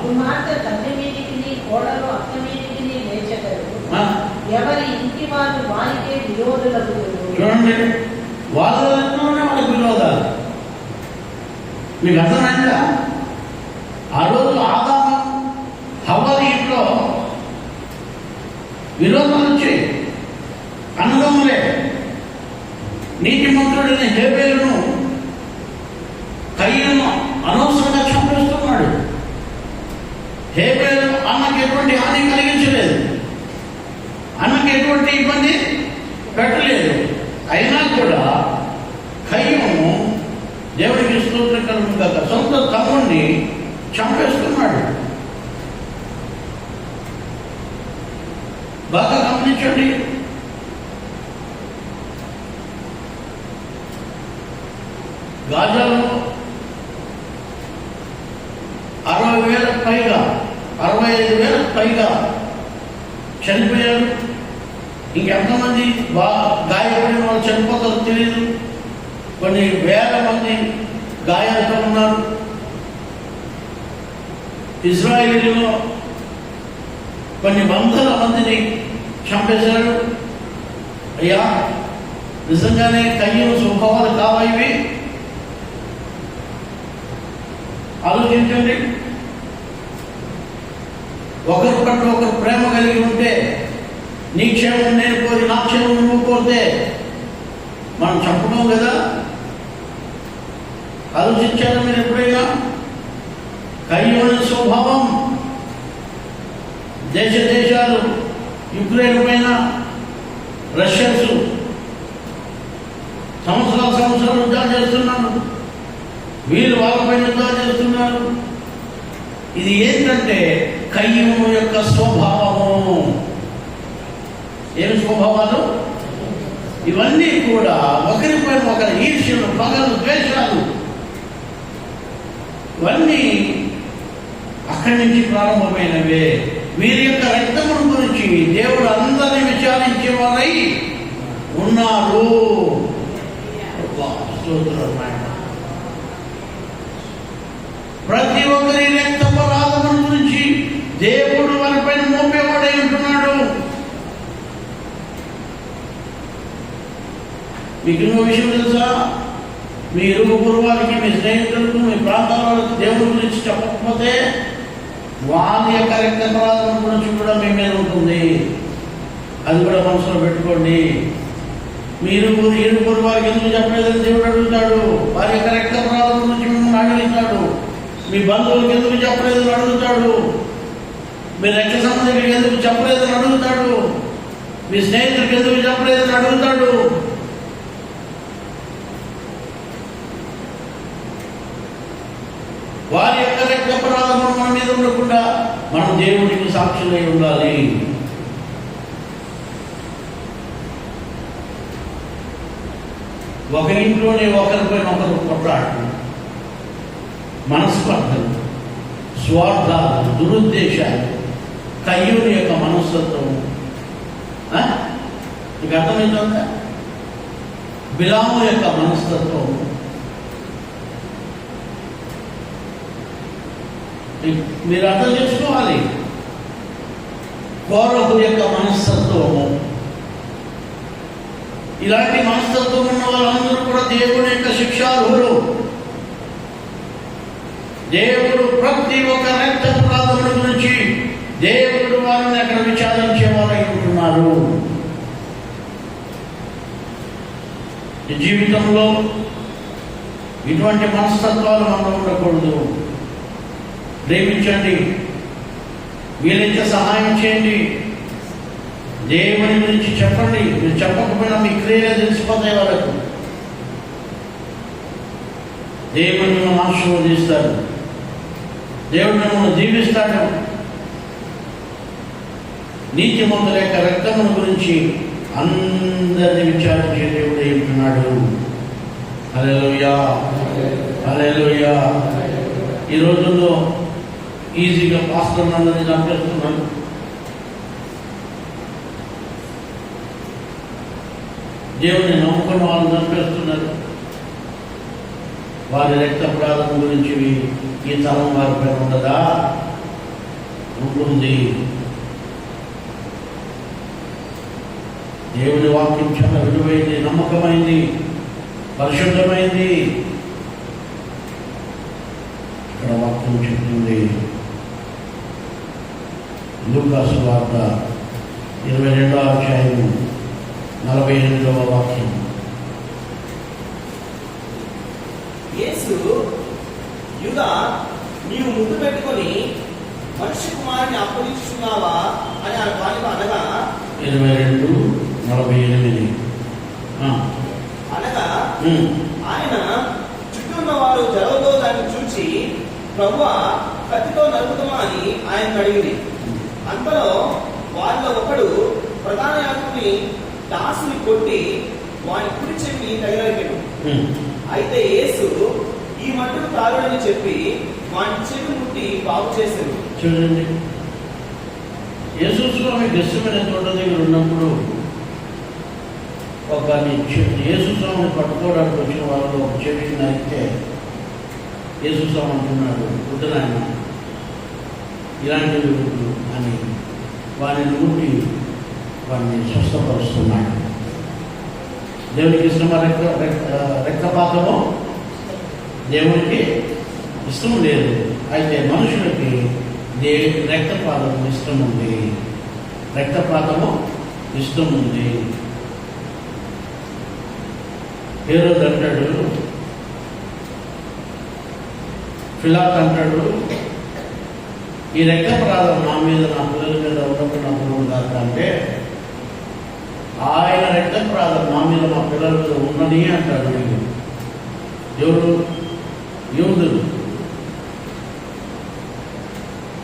కుమార్తె తండ్రి మీదికి, కోడలు అత్త మీదికి లేచెదరు. ఎవరి ఇంటి వారు వారికే విరోధులకు. చూడండి, వాళ్ళలోనే వాళ్ళకి విరోధాలు. మీకు అర్థమైందా? ఆ రోజు ఆదాము హవ్వ ఇంట్లో విరోధాలు వచ్చాయి. అన్నదమ్ములే. నీతిమంతుడైన హేబేలును కయ్యూను అనవసరంగా చంపేస్తున్నాడు. హేబేలు అన్నకి ఎటువంటి హాని కలిగించలేదు, అన్నకి ఎటువంటి ఇబ్బంది పెట్టలేదు. అయినా కూడా కయ్యూను దేవుడికి స్తోత్రం కలుగుగాక సొంత తమ్ముడిని చంపేస్తున్నాడు. బాగా గమనించండి. గాజాలో 60,000 పైగా 65,000 పైగా చనిపోయారు. ఇంకెంతమంది గాయపడిన వాళ్ళు చనిపోతారో తెలియదు. కొన్ని వేల మంది గాయాలతో ఉన్నారు. ఇజ్రాయేలీలో కొన్ని వందల మందిని చంపేశారు. అయ్యా, నిజంగానే కయ్యూను స్వభావాలు కావా ఇవి? ఆలోచించండి. ఒకరి పట్ల ఒకరు ప్రేమ కలిగి ఉంటే, నీ క్షేమం నేను కోరి నా క్షేమం నువ్వు కోరితే మనం చంపడం కదా. ఆలోచించారా మీరు ఎప్పుడైనా? కయ్యూను స్వభావం. దేశాలు యుక్రెయిన్ పైన రష్యన్స్ సంవత్సరాలు యుద్ధాలు చేస్తున్నారు. వీళ్ళు వాళ్ళపైన యుద్ధాలు చేస్తున్నారు. ఇది ఏంటంటే కయ్యూను యొక్క స్వభావము. ఏమి స్వభావాలు? ఇవన్నీ కూడా ఒకరిపైన ఒకరి ఈర్ష్యలు, పగలు, ద్వేషాలు, ఇవన్నీ అక్కడి నుంచి ప్రారంభమైనవే. వీరి యొక్క రక్తమును గురించి దేవుడు అందరినీ విచారించేవారై ఉన్నారు. ప్రతి ఒక్కరి రక్తపరాధముల గురించి దేవుడు వారిపైన మోపేవాడై ఉంటున్నాడు. మీకు ఇంకో విషయం తెలుసా? మీ ఇరుగు పొరుగు వారికి, మీ స్నేహితులకు, మీ ప్రాంతాల వాళ్ళకి దేవుడి గురించి చెప్పకపోతే వారి యొక్క రక్తప్రవాదం గురించి కూడా మీ మీద ఉంటుంది. అది కూడా మనసులో పెట్టుకోండి. మీరు ఇరుగు పొరుగు వారికి ఎందుకు చెప్పలేదని దేవుడు అడుగుతాడు. వారి యొక్క రక్తప్రవాదం గురించి మిమ్మల్ని అడుగుతాడు. మీ బంధువులకు ఎందుకు చెప్పలేదని అడుగుతాడు. మీ రక్త సంబంధికులకు ఎందుకు చెప్పలేదని అడుగుతాడు. మీ స్నేహితులకు ఎందుకు చెప్పలేదని అడుగుతాడు. వారి యొక్క రక్తప్రవాదం మన మీద ఉండకుండా మనం దేవుడికి సాక్షులై ఉండాలి. ఒక ఇంట్లోనే ఒకరిపైన ఒకరు కొట్లాడు, మనస్పర్ధలు, స్వార్థాలు, దురుద్దేశాలు, కయ్యూని యొక్క మనస్తత్వం. మీకు అర్థమవుతుందా? బిలాము యొక్క మనస్తత్వం. మీరు అర్థం చేసుకోవాలి. కోరహు యొక్క మనస్తత్వము. ఇలాంటి మనస్తత్వం ఉన్న వాళ్ళందరూ కూడా దేవుని యొక్క శిక్షార్హులు. దేవుడు ప్రతి ఒక్క రక్తప్రవాదముల గురించి దేవుడు వారిని అక్కడ విచారించే వారై ఉంటున్నారు. ఈ జీవితంలో ఇటువంటి మనస్తత్వాలు మనం ఉండకూడదు. ప్రేమించండి, వీలైతే సహాయం చేయండి, దేవుని గురించి చెప్పండి. మీరు చెప్పకపోయినా మీ క్రియగా తెలిసిపోతాయి వాళ్ళకు. దేవుని మిమ్మల్ని ఆశీర్వదిస్తాడు, దేవుడు మిమ్మల్ని దీవిస్తాడు. నీతిమంతుల యొక్క రక్తముల గురించి అందరినీ విచారించే దేవుడు ఏమంటున్నాడు. హల్లెలూయా, హల్లెలూయా. ఈ రోజుల్లో ఈజీగా పాస్టర్ అందరినీ చంపేస్తున్నాను. దేవుని నమ్ముకున్న వాళ్ళని చంపేస్తున్నారు. వారి రక్తప్రవాదం గురించి ఈ తరం వారిపై ఉండదా? ఉంటుంది. దేవుని వాక్యం చాలా విలువైంది, నమ్మకమైంది, పరిశుద్ధమైంది. ఇక్కడ వాక్యం చెప్తుంది. లూకా సువార్త 22వ అధ్యాయం 48వ వాక్యం. యేసు, యూదా, నీవు ముద్దు పెట్టుకొని మనిషి కుమారుని అప్పగించుకున్నావా అని వారితో అనగా 22:48 అనగా ఆయన చుట్టూ ఉన్న వారు జలవతో దాన్ని చూచి, ప్రభువా, కత్తితో నరుకుతామా అని ఆయన అడిగింది. అంతలో వారిలో ఒకడు ప్రధాన యాజకుని దాసుని కొట్టి వాని కుడి చెవి తగిలరికెను. అయితే యేసు ఈ మట్టుకు తాగుడని చెప్పి వాని చెవి ముట్టి బాగు చేశారు. చూడండి, యేసు స్వామి గెస్సెమనే తోట దగ్గర ఉన్నప్పుడు ఒక యేసు స్వామిని పట్టుకోవడానికి వచ్చిన వాళ్ళు ఒక చెవిని నరికితే యేసు స్వామి అంటున్నాడు, వద్దునాయన ఇలాంటివి వద్దు అని వారిని ముట్టి వారిని స్వస్థపరుస్తున్నాడు. దేవునికి ఇష్టమా రక్తపాతము? దేవునికి ఇష్టం లేదు. అయితే మనుషులకి రక్తపాతము ఇష్టం ఉంది. రక్తపాతము ఇష్టం ఉంది. హేరోదు అంటాడు, పిలాతు అంటాడు, ఈ రక్తప్రవాదం నా మీద, నా పిల్లల మీద ఉండకుండా అంటే ఆయన రక్తప్రవాదం నా మీద, మా పిల్లల మీద ఉన్నది అంటాడు. ఎవరు? యూదులు.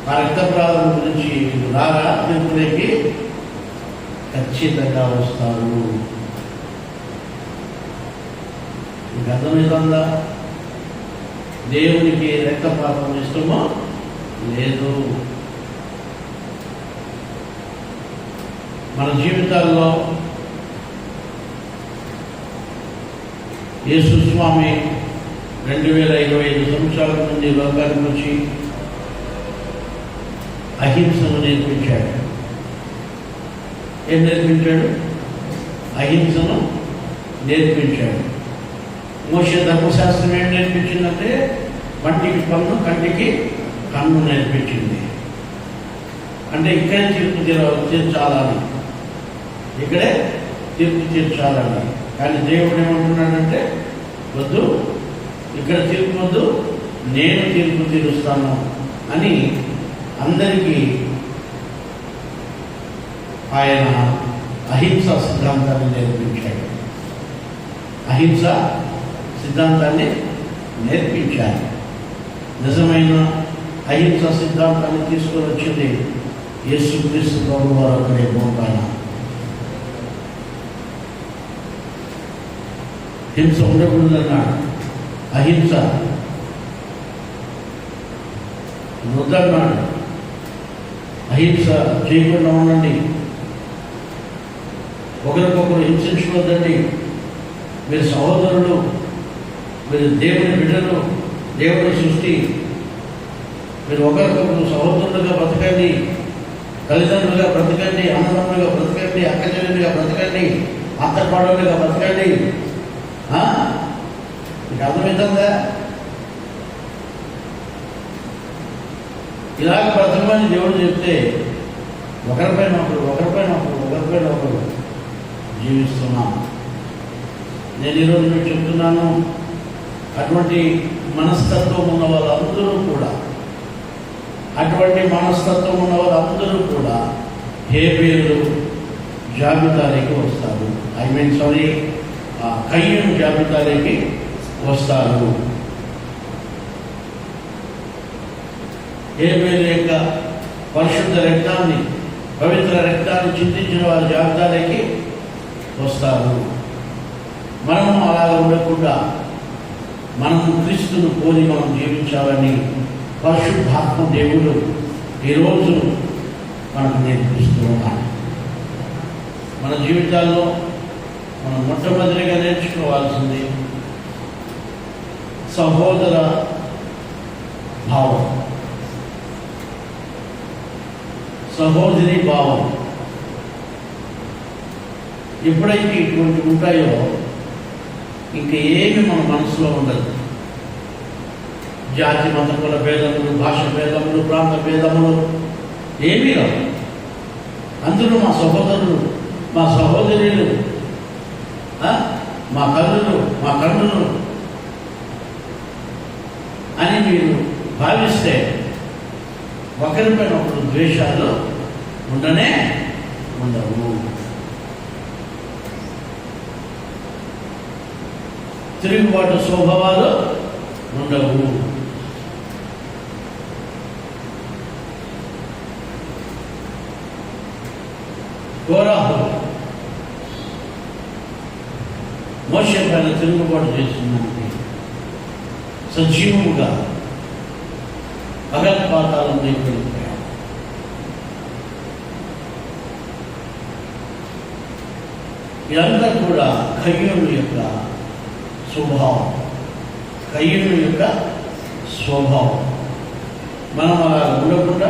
ఆ రక్తప్రవాదం గురించి రాగా తీర్పులోకి ఖచ్చితంగా వస్తారు. మీకు అర్థమవుతుందా? దేవునికి రక్తపాతం ఇష్టమో లేదు. మన జీవితాల్లో యేసు స్వామి 2025 సంవత్సరాల నుండి లోకానికి వచ్చి అహింసను నేర్పించాడు. ఏం నేర్పించాడు? అహింసను నేర్పించాడు. మోషే ధర్మశాస్త్రం ఏం నేర్పించిందంటే పంటికి పన్ను, కంటికి కన్ను నేర్పించింది. అంటే ఇక్కడే తీర్చాలని, ఇక్కడే తీర్పు తీర్చాలని. కానీ దేవుడు ఏమంటున్నాడంటే వద్దు, ఇక్కడ తీర్పు వద్దు, నేను తీర్పు తీరుస్తాను అని అందరికీ ఆయన అహింసా సిద్ధాంతాన్ని నేర్పించాడు. అహింస సిద్ధాంతాన్ని నేర్పించాడు. నిజమైన అహింసా సిద్ధాంతాన్ని తీసుకొని వచ్చింది యేసుక్రీస్తు ప్రభువు వారు అక్కడే భూమిపైన. హింస ఉండకూడదన్నాడు, అహింస వద్దన్నాడు, అహింస చేయకుండా ఉండండి, ఒకరికొకరు హింసించుకోవద్దండి, మీరు సహోదరులు, మీరు దేవుని బిడ్డలు, దేవుని సృష్టి, మీరు ఒకరికొకరు సహోదరులుగా బ్రతకండి, తల్లిదండ్రులుగా బ్రతకండి, అన్నదమ్ములుగా బ్రతకండి, అక్కచెల్లెలుగా బ్రతకండి, అత్తపాడులుగా బ్రతకండి. మీకు అర్థమవుతుందా? ఇలాగ బ్రతకమని దేవుడు చెప్తే ఒకరిపైన ఒకరు జీవిస్తున్నాం. నేను ఈరోజు మీకు చెప్తున్నాను, అటువంటి మనస్తత్వం ఉన్న వాళ్ళందరూ కూడా హేబేలు జాబితాలోకి వస్తారు. కయ్యూను జాబితాలోకి వస్తారు. హేబేలు యొక్క పరిశుద్ధ రక్తాన్ని, పవిత్ర రక్తాన్ని చిందించిన వారి జాబితాలోకి వస్తారు. మనము అలా ఉండకుండా మనము క్రీస్తును పోలి మనం జీవించాలని పరిశుద్ధాత్మ దేవుడు ఈరోజు మనకు నేర్పిస్తూ ఉన్నాడు. మన జీవితాల్లో మనం మొట్టమొదటిగా నేర్చుకోవాల్సింది సహోదర భావం, సహోదరి భావం. ఎప్పుడైతే ఇటువంటి ఉంటాయో ఇంక ఏమి మన మనసులో ఉండదు. జాతి మత కుల భేదములు, భాష భేదములు, ప్రాంత భేదములు ఏమీ రావు. అందరూ మా సహోదరులు, మా సహోదరులు, మా తల్లులు, మా కన్నులు అని మీరు భావిస్తే ఒకరిపైన ఒకరు ద్వేషాలు ఉండనే ఉండవు. తిరుగుబాటు స్వభావాలు ఉండవు. కోరాహు మోషే పైన తిరుగుబాటు చేసిందంటే సజీవముగా అగత్పాతాలను వెళ్ళిపోయాడు. ఇదంతా కూడా కయ్యూను యొక్క స్వభావం, కయ్యూను యొక్క స్వభావం. మనం అలా ఉండకుండా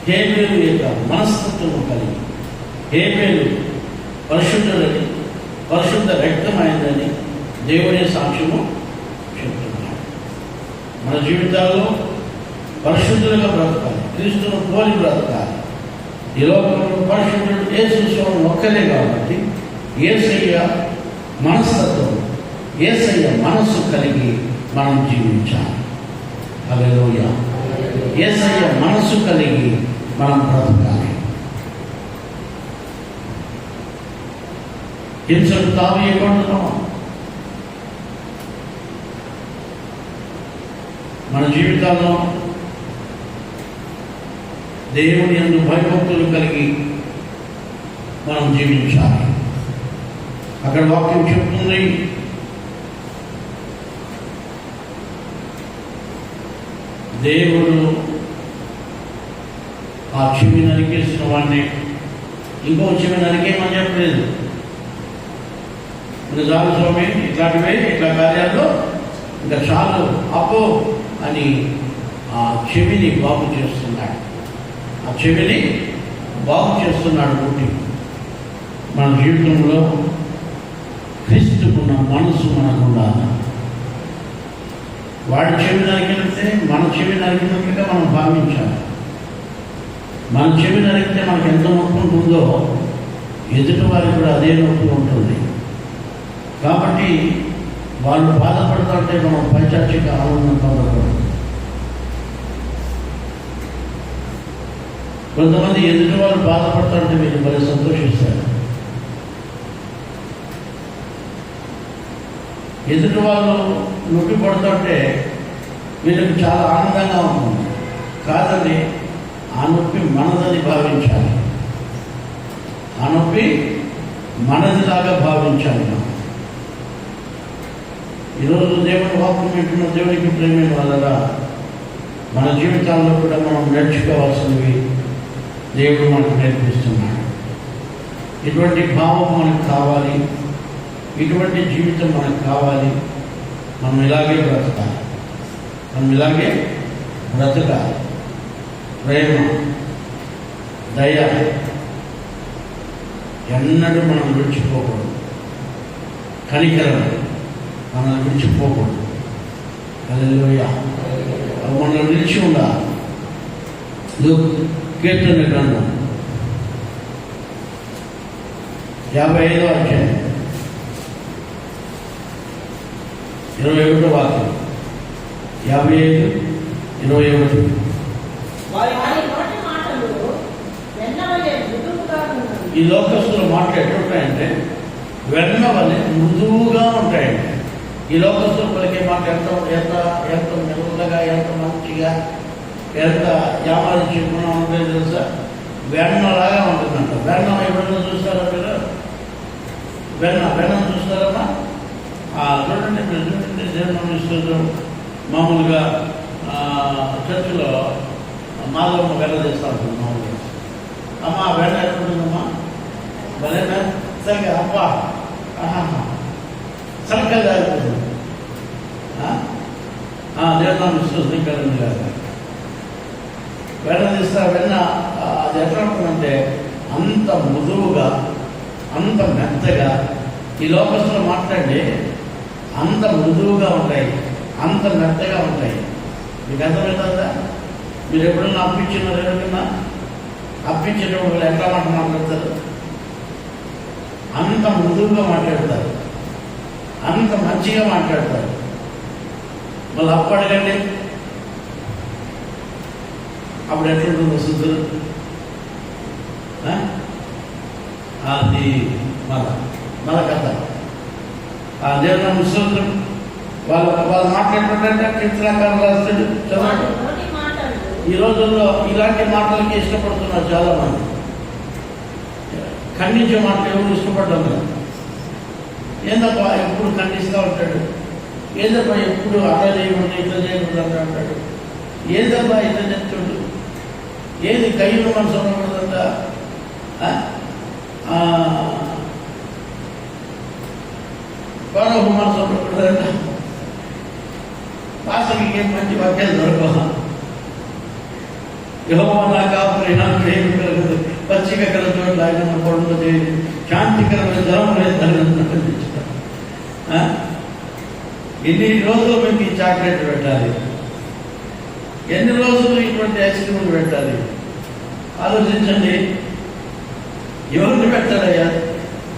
హేబేలు యొక్క మనస్తత్వం కలిగి, హేబేలు పరిశుద్ధుడని, పరిశుద్ధ రక్తమైందని దేవుడే సాక్ష్యము చెప్తున్నాడు. మన జీవితాల్లో పరిశుద్ధులుగా బ్రతకాలి, క్రీస్తును పోలి బ్రతకాలి. ఈ లోకంలో పరిశుద్ధుడు యేసు స్వామి ఒక్కరే కాబట్టి యేసయ్య మనస్తత్వం, యేసయ్య మనస్సు కలిగి మనం జీవించాలి. హల్లెలూయా. యేసయ్య మనస్సు కలిగి మనం బ్రతకాలి. హింసకు తావేయకూడదు. మన జీవితాల్లో దేవుని యందు భయభక్తులు కలిగి మనం జీవించాలి. అక్కడ వాక్యం చెప్తుంది, దేవుడు ఆ చెవి నరికేసిన వాడిని ఇంకో చెవి నరికేమని చెప్పలేదు. చాలు స్వామి, ఇట్లా కార్యాల్లో ఇంకా చాలు అపో అని ఆ చెవిని బాగు చేస్తున్నాడు. ఆ చెవిని బాగు చేస్తున్నాడు. పుట్టి మన జీవితంలో క్రీస్తుకున్న మనసు మనకుండా. వాడి చెవి నరికితే మన చెవి నరికినట్లుగా మనం భావించాలి. మన చెవి నరికితే మనకు ఎంత నొప్పి ఉంటుందో ఎదుటి వారికి కూడా అదే నొప్పి ఉంటుంది. కాబట్టి వాళ్ళు బాధపడుతుంటే మనం పైచాచిక ఆనందం పొందకూడదు. కొంతమంది ఎదుటి వాళ్ళు బాధపడుతుంటే మీరు మరి సంతోషిస్తారు. ఎదుటి వాళ్ళు నొప్పి పడుతుంటే వీళ్ళకి చాలా ఆనందంగా ఉంటుంది. కాదని ఆ నొప్పి మనదని భావించాలి. ఆ నొప్పి మనదిలాగా భావించాలి. ఈరోజు దేవుని వాక్యం వింటున్న దేవునికి ప్రేమైన వల్ల మన జీవితాల్లో కూడా మనం నేర్చుకోవాల్సినవి దేవుడు మనకు నేర్పిస్తున్నాడు. ఇటువంటి భావం మనకు కావాలి, ఇటువంటి జీవితం మనకు కావాలి. మనం ఇలాగే బ్రతకాలి, మనం ఇలాగే బ్రతకాలి. ప్రేమ, దయ ఎన్నడూ మనం విడిచిపోకూడదు. కనికరం మనల్ని విడిచిపోకూడదు. హల్లెలూయా. అవి మనల్ని నిలిచి ఉండాలి. కీర్తన గ్రంథం 55వ అధ్యాయం 21వ వాక్యం. 55:21. ఈ లోకస్తుల మాటలు ఎట్లుంటాయంటే వెన్న వలె మృదువుగా ఉంటాయండి. ఈ లోకస్తుల పలికే మాట ఎంత ఎంత ఎంత మెల్లగా, ఎంత మంచిగా, ఎంత యామారించి గుణం ఉంటుందో తెలుసా? వెన్నలాగా ఉంటుందంట. వెన్న ఎప్పుడైనా చూస్తారా మీరు? వెన్నను చూస్తారమ్మా? చూడండి, మీరు చూడండి, దేవుని ఇస్తారు. మామూలుగా చర్చిలో మాధవమ్మ వెన్న చేస్తూ ఉంటుంది. మామూలుగా అమ్మ వెన్న ఎట్లుంటుందమ్మా? భలేనా సరిగ్గా అబ్బా సరిగ్గా జరుగుతుంది. దేవుని విశ్వసించాలని కాదు. వెన్న తీస్తా. వెన్న అది ఎట్లా ఉంటుందంటే అంత మృదువుగా, అంత మెత్తగా. ఈ లోకస్తులు మాట్లాడి అంత మృదువుగా ఉంటాయి, అంత మెత్తగా ఉంటాయి. మీకు అర్థమవుతుందా? మీరు ఎప్పుడన్నా అప్పించినారు? ఎవరికన్నా అప్పించేటప్పుడు ఎట్లా మాట్లాడతారు? అంత మృదువుగా మాట్లాడతారు, అంత మంచిగా మాట్లాడతారు. మళ్ళీ అప్పటికండి అప్పుడు ఎట్లుంటుందో శుద్ధులు. అది మన కథ. ఆ దేవుని విశ్వాసం వాళ్ళు మాట్లాడుతుంటే కీర్తనకారులు రాస్తాడు. చదవండి. ఈ రోజుల్లో ఇలాంటి మాటలకి ఇష్టపడుతున్నారు చాలా మంది. ఖండించే మాటలు ఎవరు ఇష్టపడడం లేదు. ఏందబ్బా ఎప్పుడు ఖండిస్తూ ఉంటాడు, ఏదబ్బా ఎప్పుడు అట్లా చేయకుండా ఇట్లా చేయకుండా అంటాడు, ఏదబ్బా ఇట్లా చెప్తాడు, ఏది కయ్యూరు మనసు ఉండకూడదంట. పరహు మనసు ఉండకూడదంట. పాసకి ఏం మంచి వాక్యాలు దొరకవా? యెహోవా నా కాపురి, నాకు ఏమి కలగదు, పచ్చిక కల చోట్ల ఆయన పొడవు చేయదు, శాంతికరమైన జలం లేదు. ఎన్ని రోజులు మీకు ఈ చాక్లెట్ పెట్టాలి? ఎన్ని రోజులు ఇటువంటి ఐస్ క్రీములు పెట్టాలి? ఆలోచించండి. ఎవరిని పెట్టాడయ్యా?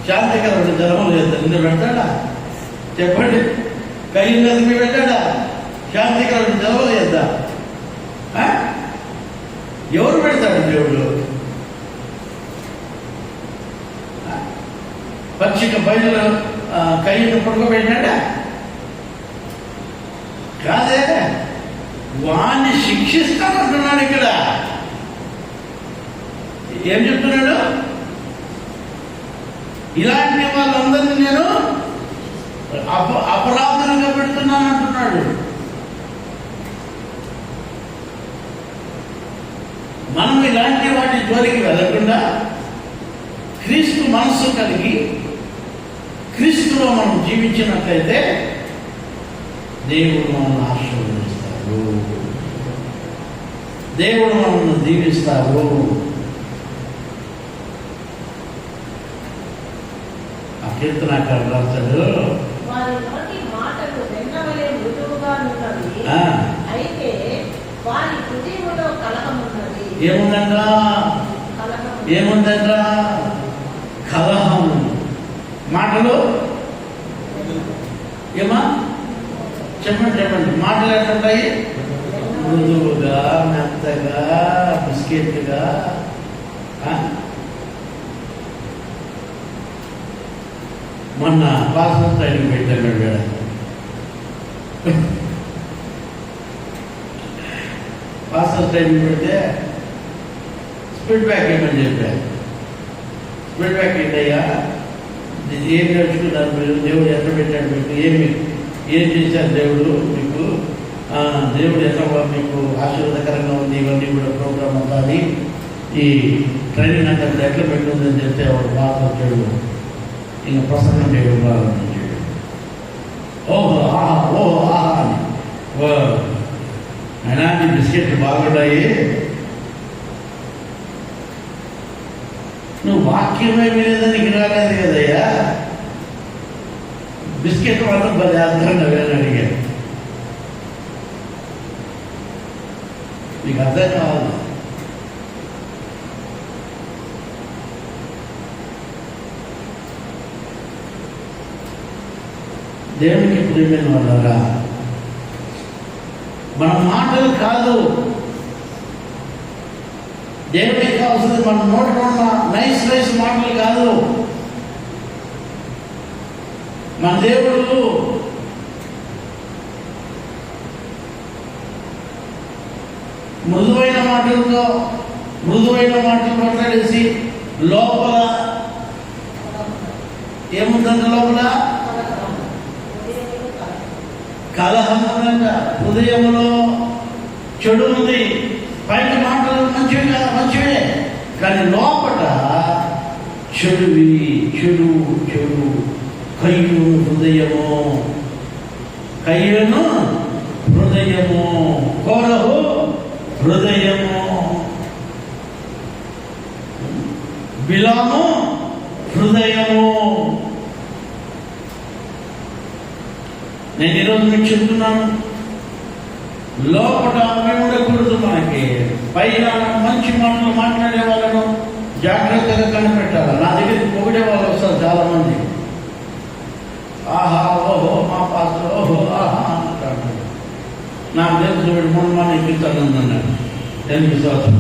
శాంతికరమైన జలం లేదు, నిన్ను పెడతాడా? చెప్పండి. కయ్యి నదికి పెట్టాడా? శాంతికరమైన జలం లేదా? ఎవరు పెడతాడు? దేవుడు. పచ్చిక బయలులో కయ్యను పడుకోబెట్టాడా? కాదే, వాణ్ణి శిక్షిస్తానంటున్నాడు. ఇక్కడ ఏం చెప్తున్నాడు? ఇలాంటి వాళ్ళందరినీ నేను అపరాధంగా పెడుతున్నాను అంటున్నాడు. మనం ఇలాంటి వాటి జోలికి వెళ్ళకుండా క్రీస్తు మనస్సు కలిగి క్రీస్తులో మనం జీవించినట్లయితే దేవుడు మనల్ని ఆశీర్వదిస్తాడు, దేవుడు మనల్ని దీవిస్తాడు. కీర్తనాకారుడు రాస్తాడు, వారి నోటి మాటలు వెన్నవలే మృదువుగా ఉన్నవి, ఆ, అయితే వారి హృదయములో కలహమున్నది. ఏముందంట? కలహము. ఏముందంట? కలహం. మాటలు ఏమా చెప్పండి. మాటలు ఎట్లుంటాయి? మృదువుగా, మెత్తగా, బిస్కెట్గా. మొన్న పాస్పోర్ట్ ట్రైనింగ్ పెట్టాను వీడ. పాస్పోర్ట్ ట్రైనింగ్ పెడితే స్పీడ్ బ్యాక్ ఏమని చెప్పాను. స్పీడ్ బ్యాక్ ఏంటయ్యా, ఏం నేర్చుకున్నారు మీరు, దేవుడు ఎట్లా పెట్టాడు మీకు, ఏం చేశారు దేవుడు మీకు, దేవుడు ఎట్లా మీకు ఆశీర్వాదకరంగా ఉంది, ఇవన్నీ కూడా ప్రోగ్రామ్ ఉండాలి, ఈ ట్రైనింగ్ అంతా ఎట్లా పెట్టుందని చెప్తే వాడు బాగా వచ్చాడు. ఇంకా ప్రసంగం చేయడం ప్రారంభించాడు. ఓహో ఆహా అని, అయినా నీ బిస్కెట్లు బాగున్నాయి, నువ్వు వాక్యమే వినేదని నీకు రాలేదు కదయ్యా, బిస్కెట్ మాత్రం పది అర్థం అని అడిగాడు. నీకు అర్థం కావాలి. దేవునికి ప్రియమైన వాళ్ళరా, మన మాటలు కాదు దేవుడికి కావాల్సింది, మన నోట్లో ఉన్న నైస్ మాటలు కాదు. మన దేవుడు మృదువైన మాటలు మాట్లాడేసి లోపల ఏముందంట? లోపల కలహం ఉందంట, హృదయంలో చెడు ఉంది. బయట మాటలు మంచివే, కానీ లోపల చెడు కయ్యూను హృదయము, కోరహు హృదయము, బిలాము హృదయము. నేను ఈరోజు మీకు చెప్తున్నాను, లోపల అవి ఉండకూడదు. మనకి పైన మంచి మాటలు మాట్లాడే వాళ్ళను జాగ్రత్తగా కనిపెట్టాలి. నా దగ్గరికి పొగిడే వాళ్ళు వస్తారు చాలా మంది, ఆహా ఓహో మా పాత్ర ఓహో ఆహా అంటాడు. నాకు తెలుసు వీడు మునమాన ఎక్కిస్తానన్నాడు. ఎందుకు విశ్వాసం?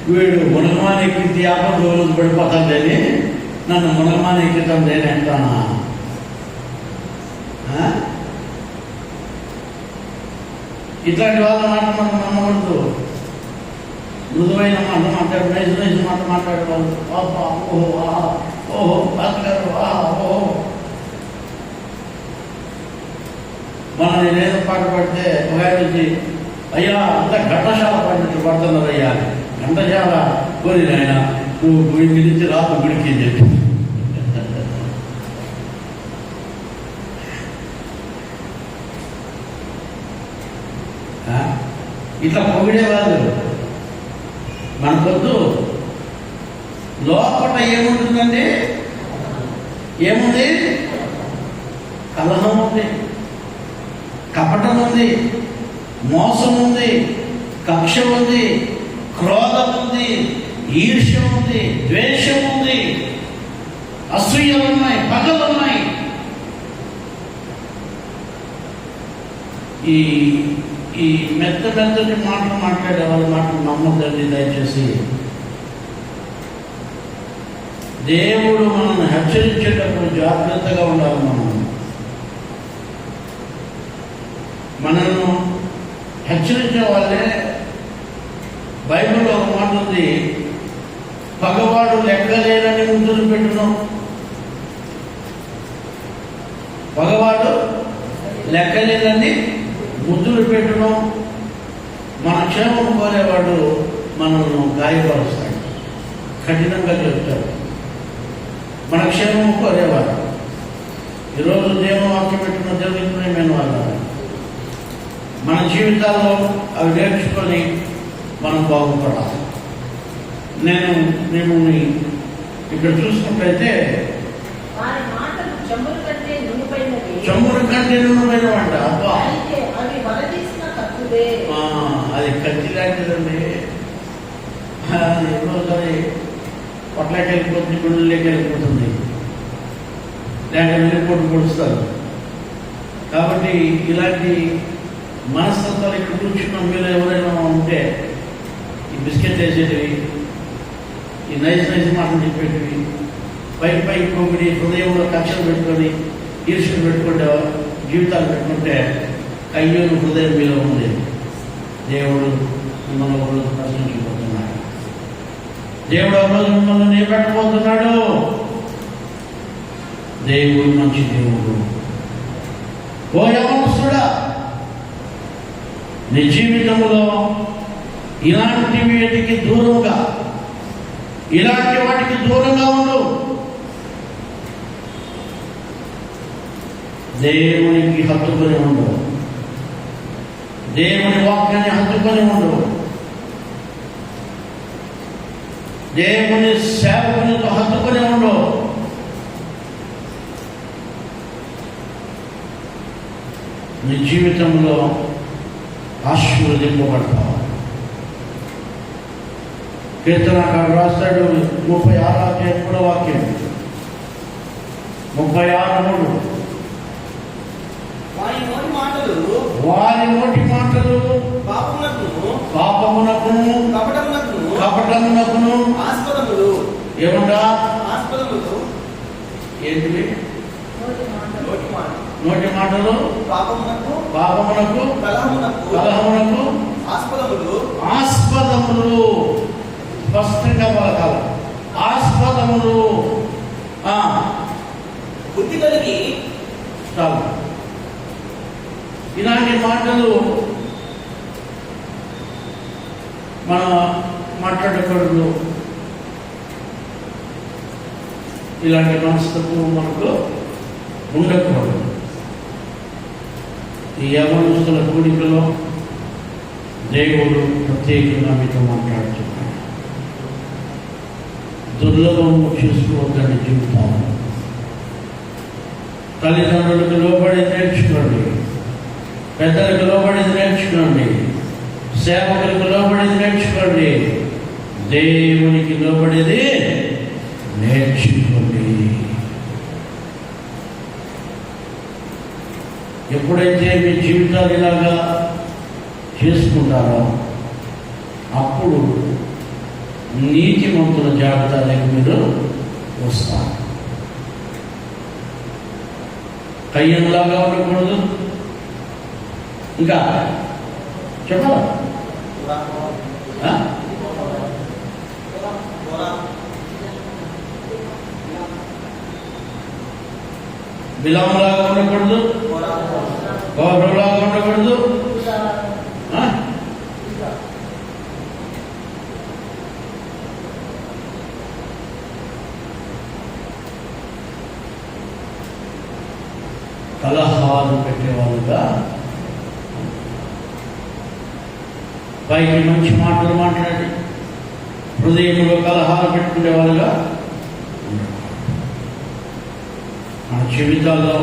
వీడు మునమాన ఎక్కింది 50 రోజులు పడిపోతాడని నన్ను మునమాన ఎక్కిస్తాం నేను అంటానా? ఇట్లాంటి వాళ్ళ మాట మనం నమ్మకూడదు. మృదువైన మాట మాట్లాడు, నైజ్ మాట మాట్లాడేవాళ్ళు, ఓహో బాగారు ఓహో. మన నేనేదో పాట పడితే ఒక నుంచి, అయ్యా అంత ఘంటశాల పడినట్టు పడుతున్నారు అయ్యా, ఘంటశాల కోరి ఆయన నువ్వు గుడి నుంచి రాదు గుడికి అని చెప్పి. ఇట్లా పొగిడేవాళ్ళు మనకొద్దు. లోపల ఏముంటుందండి? ఏముంది? కలహం ఉంది, కపటం ఉంది, మోసం ఉంది, కక్ష ఉంది, క్రోధం ఉంది, ఈర్ష్య ఉంది, ద్వేషం ఉంది, అసూయలు ఉన్నాయి, పగలు ఉన్నాయి. ఈ మెత్తటి మాటలు మాట్లాడే వాళ్ళ మాటలు నమ్మద్దండి దయచేసి. దేవుడు మనల్ని హెచ్చరించేటప్పుడు జాగ్రత్తగా ఉండాలి. మనల్ని హెచ్చరించే వాళ్ళే. బైబిల్లో ఒక మాట ఉంది, పగవాడు లెక్కలేనని ముద్దులు పెట్టును. పగవాడు లెక్కలేనని ముద్దులు పెట్టును. మన క్షేమం కోరేవాడు మనల్ని గాయపరుస్తాడు, కఠినంగా చెప్తాడు. మన క్షేమం కోరేవాడు. ఈరోజు దేవుని వాక్యం పెట్టుకున్న దేవునికి ప్రియమైన వాళ్ళు మన జీవితాల్లో అవి నేర్చుకొని మనం బాగుపడాలి. నేను మిమ్మల్ని ఇక్కడ చూసినట్లయితే వారి మాటలు చెంబుల కంటే నునుపైనవి. చమురు కంటే నూనె అంట. అబ్బా, అయితే అవి వలదీసిన కత్తులే. అది కత్తి లాంటిదండి. ఎన్నోసారి పొట్లకి వెళ్ళిపోతుంది, గుళ్ళకి వెళ్ళిపోతుంది, లేక వెళ్ళిపోటు పొడుస్తారు. కాబట్టి ఇలాంటి మనస్తత్వాలు ఇక్కడ కూర్చున్న మీరు ఎవరైనా ఉంటే, ఈ బిస్కెట్ వేసేటివి, ఈ నైస్ మాటలు చెప్పేటివి, పై కోమిడి హృదయంలో కక్షలు పెట్టుకొని ఈర్ష్యలు పెట్టుకుంటే జీవితాలు పెట్టుకుంటే అయ్యో హృదయం మీద ఉంది. దేవుడు మిమ్మల్ని ఒక రోజు ప్రశ్నించబోతున్నాడు. దేవుడు ఒక రోజు మిమ్మల్ని నిలబెట్టబోతున్నాడు. దేవుడు మంచి దేవుడు. ఓ యవనస్తుడా, నీ జీవితంలో ఇలాంటి వాటికి దూరంగా, ఇలాంటి వాటికి దూరంగా ఉండు. దేవునికి హత్తుకొని ఉండవు, దేవుని వాక్యాన్ని హత్తుకొని ఉండవు, దేవుని సేవకునితో హత్తుకొని ఉండవు. నీ జీవితంలో ఆశీర్వదింపబడతావు. కీర్తనకారుడు రాస్తాడు 36 వాక్యం 36:3. వారి నోటి మాటలు పాపమునకును కపటమునకును ఆస్పదములు. ఏమన్నా ఆస్పదములు ఏంటివి? నోటి నోటి మాటలు పాపమునకు కలహమునకు ఆస్పదములు. స్పష్టంగా పలకాల. ఆస్పదములు. బుద్ధి కలిగి చాలు. ఇలాంటి మాటలు మనం మాట్లాడకూడదు. ఇలాంటి మనస్తత్వం మనకు ఉండకూడదు. ఈ యవనస్తుల కూడికలో దేవుడు ప్రత్యేకంగా మీతో మాట్లాడుతున్నాడు. దుర్లభం చేసుకోవద్దని జీవితాలు. తల్లిదండ్రులకు లోబడి నేర్చుకోండి, పెద్దలకు లోబడి నేర్చుకోండి, సేవకులకు లోబడి నేర్చుకోండి, దేవునికి లోబడేది నేర్చుకోండి. ఎప్పుడైతే మీ జీవితాలు ఇలాగా చేసుకుంటారో అప్పుడు నీతిమంతుల జాబితాలకు మీరు వస్తారు. కయ్యంలాగా ఉండకూడదు. ఇంకా చెప్పాలా? బిలాంలాగా ఉండకూడదు, గౌరవంలాగా ఉండకూడదు, కలహాలు పెట్టేవాళ్ళుగా, పైకి మంచి మాటలు మాట్లాడి హృదయంలో కలహాలు పెట్టుకునే వాళ్ళుగా మన జీవితాల్లో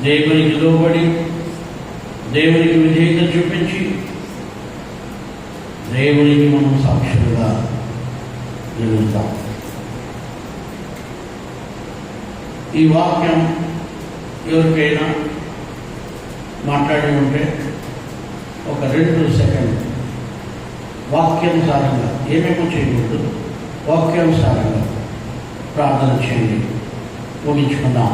దేవునికి లోబడి దేవునికి విధేయత చూపించి దేవునికి మనం సాక్షులుగా నిలుస్తాం. ఈ వాక్యం ఎవరికైనా మాట్లాడి ఉంటే ఒక 2 సెకండ్ వాక్యానుసారంగా ఏమేమో చేయకూడదు, వాక్యానుసారంగా ప్రార్థన చేయండి. ముగించుకుందాం.